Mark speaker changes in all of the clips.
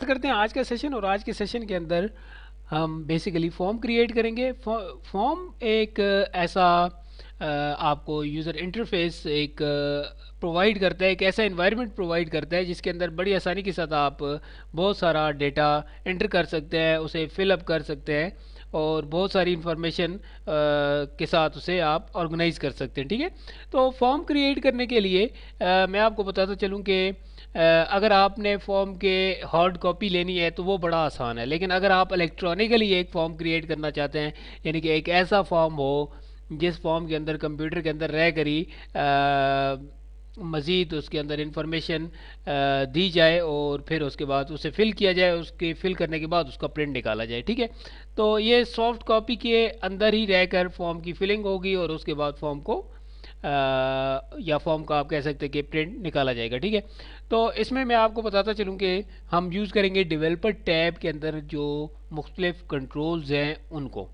Speaker 1: करते हैं आज का सेशन। और आज के सेशन के अंदर हम बेसिकली फॉर्म क्रिएट करेंगे। फॉर्म एक ऐसा आपको यूज़र इंटरफेस एक प्रोवाइड करता है, एक ऐसा इन्वायरमेंट प्रोवाइड करता है जिसके अंदर बड़ी आसानी के साथ आप बहुत सारा डेटा एंटर कर सकते हैं, उसे फिलअप कर सकते हैं और बहुत सारी इंफॉर्मेशन के साथ उसे आप ऑर्गेनाइज कर सकते हैं। ठीक है, तो फॉर्म क्रिएट करने के लिए मैं आपको बताता चलूँ कि अगर आपने फॉर्म के हार्ड कॉपी लेनी है तो वो बड़ा आसान है, लेकिन अगर आप इलेक्ट्रॉनिकली एक फॉर्म क्रिएट करना चाहते हैं, यानी कि एक ऐसा फॉर्म हो जिस फॉर्म के अंदर कंप्यूटर के अंदर रह कर ही मज़ीद उसके अंदर इंफॉर्मेशन दी जाए और फिर उसके बाद उसे फिल किया जाए, उसके फिल करने के बाद उसका प्रिंट निकाला जाए। ठीक है, तो ये सॉफ्ट कॉपी के अंदर ही रहकर फॉर्म की फिलिंग होगी और उसके बाद फॉर्म को या फॉर्म का आप कह सकते हैं कि प्रिंट निकाला जाएगा। ठीक है, तो इसमें मैं आपको बताता चलूँ कि हम यूज़ करेंगे डेवलपर टैब के अंदर जो मुख्तलिफ कंट्रोल्स हैं उनको।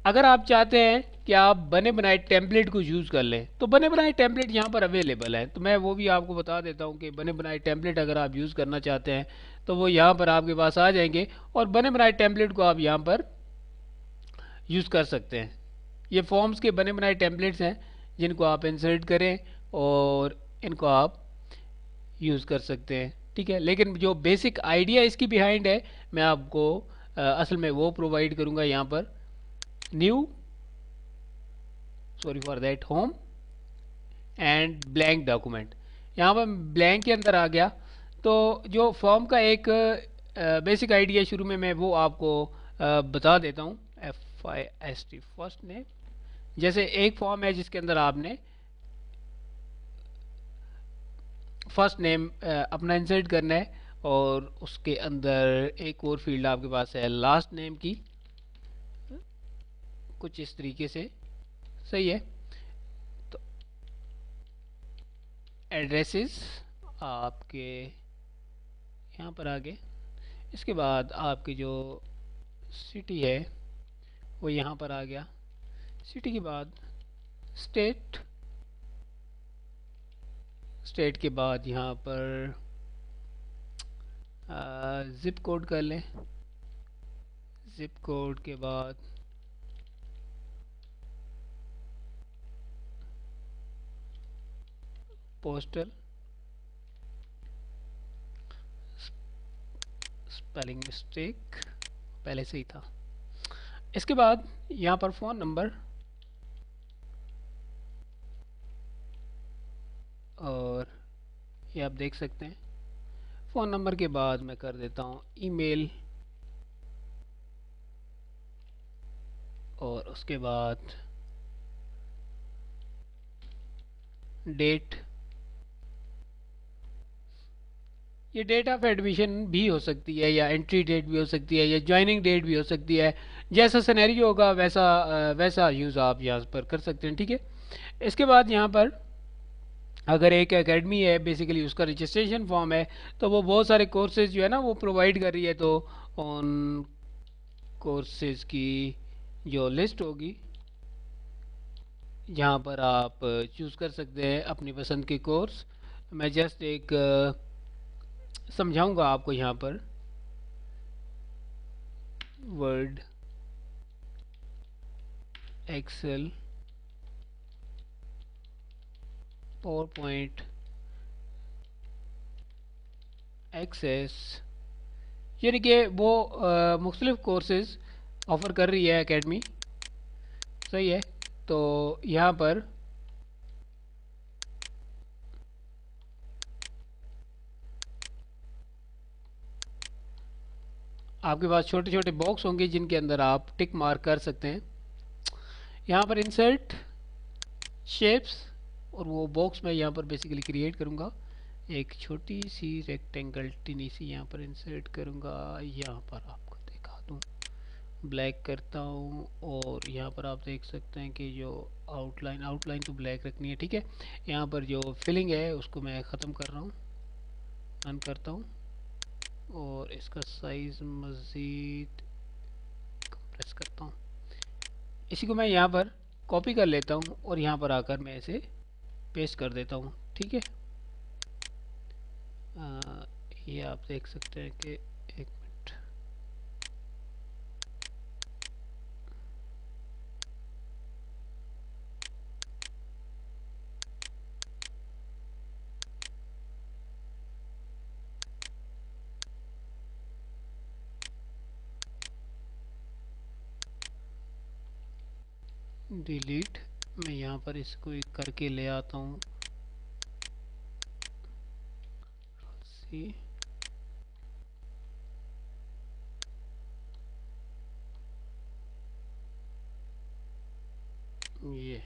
Speaker 1: अगर आप चाहते हैं कि आप बने बनाए टेम्पलेट को यूज़ कर लें तो बने बनाए टेम्पलेट यहाँ पर अवेलेबल है, तो मैं वो भी आपको बता देता हूँ कि बने बनाए टेम्पलेट अगर आप यूज़ करना चाहते हैं तो वो यहाँ पर आपके पास आ जाएंगे और बने बनाए टेम्पलेट को आप यहाँ पर यूज़ कर सकते हैं। ये फॉर्म्स के बने बनाए टेम्पलेट्स हैं जिनको आप इंसर्ट करें और इनको आप यूज़ कर सकते हैं। ठीक है, लेकिन जो बेसिक आइडिया इसकी बिहाइंड है मैं आपको असल में वो प्रोवाइड करूँगा यहाँ पर। New, sorry for that, home and blank document. यहाँ पर ब्लैंक के अंदर आ गया। तो जो फॉर्म का एक बेसिक आइडिया शुरू में मैं वो आपको बता देता हूँ। FIST, first name. जैसे एक फॉर्म है जिसके अंदर आपने फर्स्ट नेम अपना इंसर्ट करना है और उसके अंदर एक और फील्ड आपके पास है लास्ट नेम की, कुछ इस तरीके से। सही है, तो एड्रेसेस आपके यहाँ पर आ गए। इसके बाद आपकी जो सिटी है वो यहाँ पर आ गया। सिटी के बाद स्टेट, स्टेट के बाद यहाँ पर ज़िप कोड कर लें। ज़िप कोड के बाद पोस्टल, स्पेलिंग मिस्टेक पहले से ही था। इसके बाद यहाँ पर फ़ोन नंबर और ये आप देख सकते हैं। फ़ोन नंबर के बाद मैं कर देता हूँ ईमेल और उसके बाद डेट। ये डेट ऑफ एडमिशन भी हो सकती है या एंट्री डेट भी हो सकती है या ज्वाइनिंग डेट भी हो सकती है। जैसा सिनेरियो होगा वैसा वैसा यूज़ आप यहाँ पर कर सकते हैं। ठीक है, इसके बाद यहाँ पर अगर एक एकेडमी है बेसिकली उसका रजिस्ट्रेशन फॉर्म है तो वो बहुत सारे कोर्सेज जो है ना वो प्रोवाइड कर रही है, तो उन कोर्सेज की जो लिस्ट होगी यहाँ पर आप चूज़ कर सकते हैं अपनी पसंद के कोर्स। मैं जस्ट एक समझाऊंगा आपको यहाँ पर। Word, Excel, PowerPoint, Access, यानी कि वो मुख्तलिफ कोर्सेज ऑफ़र कर रही है एकेडमी। सही है, तो यहाँ पर आपके पास छोटे छोटे बॉक्स होंगे जिनके अंदर आप टिक मार्क कर सकते हैं। यहाँ पर इंसर्ट शेप्स, और वो बॉक्स मैं यहाँ पर बेसिकली क्रिएट करूँगा। एक छोटी सी रेक्टेंगल टिनी सी यहाँ पर इंसर्ट करूँगा। यहाँ पर आपको दिखा दूँ, ब्लैक करता हूँ और यहाँ पर आप देख सकते हैं कि जो आउटलाइन, आउटलाइन तो ब्लैक रखनी है। ठीक है, यहाँ पर जो फिलिंग है उसको मैं ख़त्म कर रहा हूँ, रन करता हूँ और इसका साइज़ मज़ीद कंप्रेस करता हूँ। इसी को मैं यहाँ पर कॉपी कर लेता हूँ और यहाँ पर आकर मैं इसे पेस्ट कर देता हूँ। ठीक है, ये आप देख सकते हैं कि एक मिनट, डिलीट, मैं यहाँ पर इसको एक करके ले आता हूँ। सी ये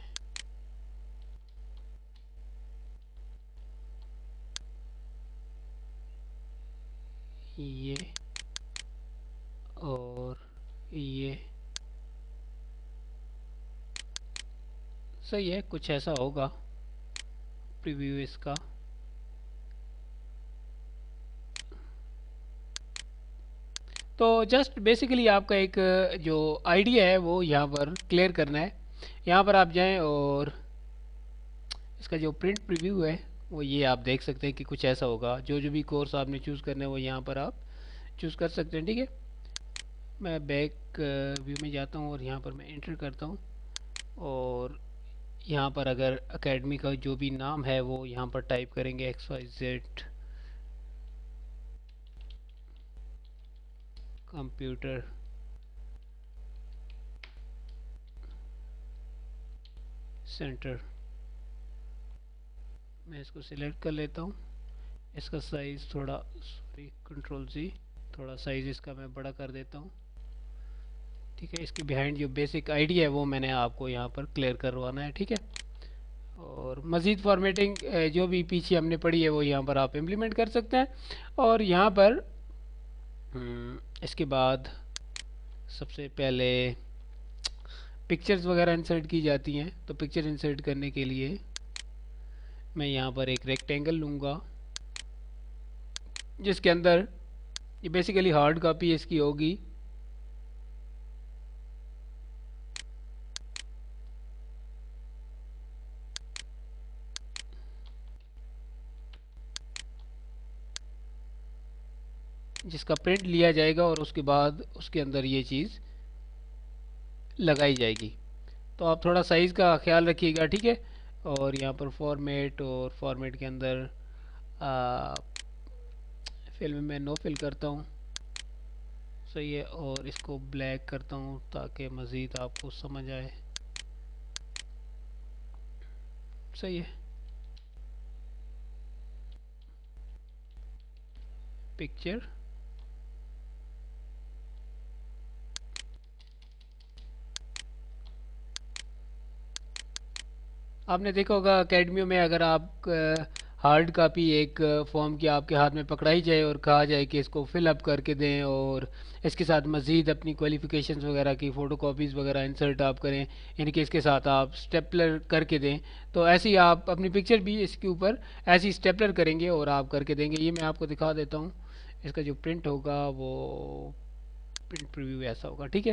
Speaker 1: ये और ये सही है, कुछ ऐसा होगा प्रीव्यू इसका। तो जस्ट बेसिकली आपका एक जो आइडिया है वो यहाँ पर क्लियर करना है। यहाँ पर आप जाएं और इसका जो प्रिंट प्रीव्यू है वो ये आप देख सकते हैं कि कुछ ऐसा होगा। जो जो भी कोर्स आपने चूज़ करना है वो यहाँ पर आप चूज़ कर सकते हैं, ठीक है। मैं बैक व्यू में जाता हूँ और यहाँ पर मैं एंटर करता हूँ और यहाँ पर अगर एकेडमी का जो भी नाम है वो यहाँ पर टाइप करेंगे XYZ कंप्यूटर सेंटर। मैं इसको सिलेक्ट कर लेता हूँ। इसका साइज़ थोड़ा, सॉरी कंट्रोल Z, थोड़ा साइज़ इसका मैं बड़ा कर देता हूँ, ठीक है। इसके बिहाइंड जो बेसिक आइडिया है वो मैंने आपको यहाँ पर क्लियर करवाना है, ठीक है। और मज़ीद फॉर्मेटिंग जो भी पीछे हमने पढ़ी है वो यहाँ पर आप इम्प्लीमेंट कर सकते हैं। और यहाँ पर इसके बाद सबसे पहले पिक्चर्स वगैरह इंसर्ट की जाती हैं। तो पिक्चर इंसर्ट करने के लिए मैं यहाँ पर एक रेक्टेंगल लूँगा जिसके अंदर ये बेसिकली हार्ड कॉपी इसकी होगी। जिसका प्रिंट लिया जाएगा और उसके बाद उसके अंदर ये चीज़ लगाई जाएगी। तो आप थोड़ा साइज़ का ख्याल रखिएगा, ठीक है। और यहाँ पर फॉर्मेट, और फॉर्मेट के अंदर फिल में मैं नो फिल करता हूँ, सही है। और इसको ब्लैक करता हूँ ताकि मज़ीद आपको समझ आए, सही है। पिक्चर आपने देखा होगा अकेडमियों में, अगर आप हार्ड कापी एक फॉर्म की आपके हाथ में पकड़ाई जाए और कहा जाए कि इसको फिलअप करके दें और इसके साथ मज़ीद अपनी क्वालिफ़िकेशंस वगैरह की फ़ोटो कॉपीज़ वगैरह इंसर्ट आप करें, यानी कि इसके साथ आप स्टेपलर करके दें, तो ऐसे ही आप अपनी पिक्चर भी इसके ऊपर ऐसी स्टेपलर करेंगे और आप करके देंगे। ये मैं आपको दिखा देता हूँ। इसका जो प्रिंट होगा वो प्रिंट प्रीव्यू ऐसा होगा, ठीक है।